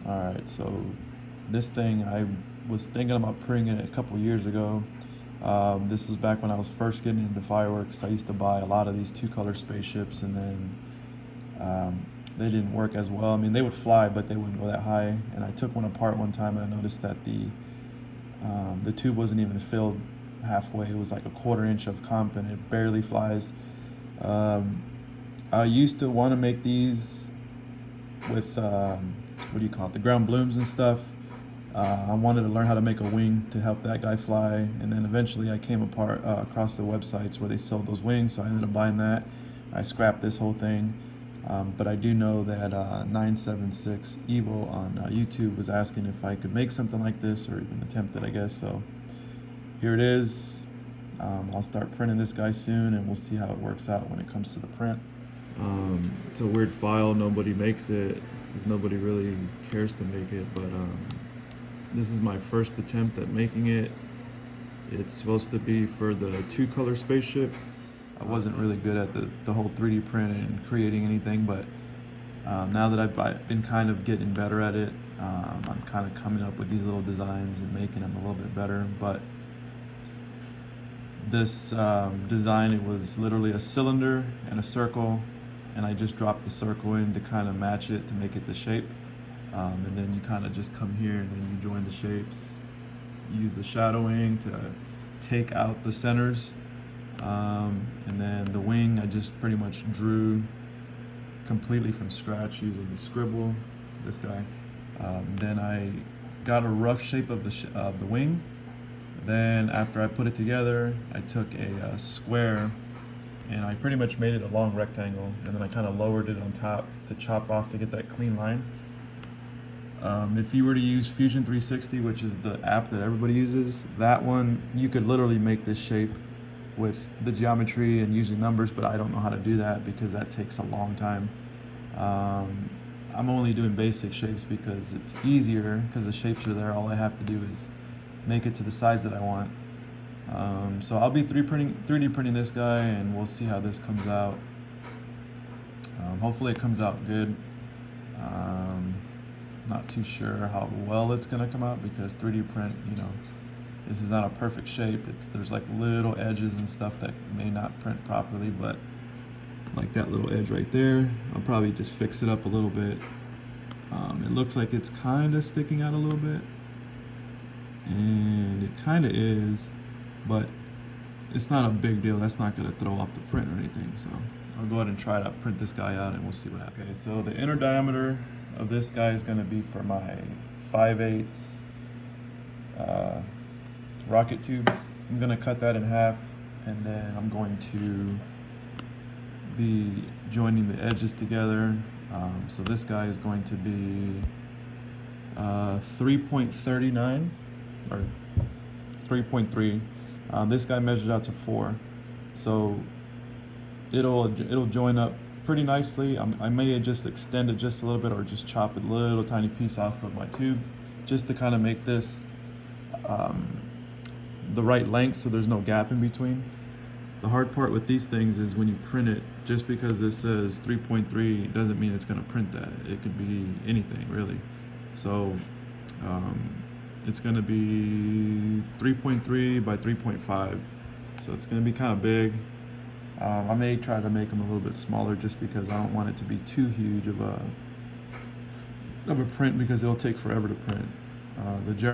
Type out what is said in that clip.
Alright, so this thing, I was thinking about printing it a couple years ago. This was back when I was first getting into fireworks. I used to buy a lot of these two-color spaceships, and then they didn't work as well. I mean, they would fly, but they wouldn't go that high. And I took one apart one time, and I noticed that the tube wasn't even filled halfway. It was like a 1/4 inch of comp, and it barely flies. I used to want to make these with what do you call it, the ground blooms and stuff. I wanted to learn how to make a wing to help that guy fly, and then eventually I came across the websites where they sold those wings, so I ended up buying that. I scrapped this whole thing, but I do know that 976 Evo on YouTube was asking if I could make something like this, or even attempt it, I guess. So here it is. I'll start printing this guy soon, and we'll see how it works out when it comes to the print. It's a weird file. Nobody makes it because nobody really cares to make it, but this is my first attempt at making it. It's supposed to be for the two-color spaceship. I wasn't really good at the whole 3D print and creating anything, but now that I've been kind of getting better at it, I'm kind of coming up with these little designs and making them a little bit better. But this design, it was literally a cylinder and a circle, and I just dropped the circle in to kind of match it to make it the shape. And then you kind of just come here and then you join the shapes. Use the shadowing to take out the centers. And then the wing, I just pretty much drew completely from scratch using the scribble, this guy. Then I got a rough shape of the wing. Then after I put it together, I took a square and I pretty much made it a long rectangle, and then I kind of lowered it on top to chop off to get that clean line. If you were to use Fusion 360, which is the app that everybody uses, that one, you could literally make this shape with the geometry and using numbers, but I don't know how to do that because that takes a long time. I'm only doing basic shapes because it's easier, because the shapes are there. All I have to do is make it to the size that I want. So I'll be 3D printing this guy, and we'll see how this comes out. Hopefully it comes out good. Not too sure how well it's gonna come out because 3D print, this is not a perfect shape. There's like little edges and stuff that may not print properly, but like that little edge right there, I'll probably just fix it up a little bit. It looks like it's kind of sticking out a little bit, and it kind of is, but it's not a big deal. That's not gonna throw off the print or anything. So I'll go ahead and try to print this guy out, and we'll see what happens. Okay, so the inner diameter of this guy is gonna be for my 5/8 rocket tubes. I'm gonna cut that in half, and then I'm going to be joining the edges together. So this guy is going to be 3.39 or 3.3. This guy measured out to 4, so it'll join up pretty nicely. I may just extend it just a little bit, or just chop a little tiny piece off of my tube, just to kind of make this the right length so there's no gap in between. The hard part with these things is when you print it, just because this says 3.3 doesn't mean it's going to print that. It could be anything really. So it's going to be 3.3 by 3.5, so it's going to be kind of big. I may try to make them a little bit smaller just because I don't want it to be too huge of a print, because it'll take forever to print.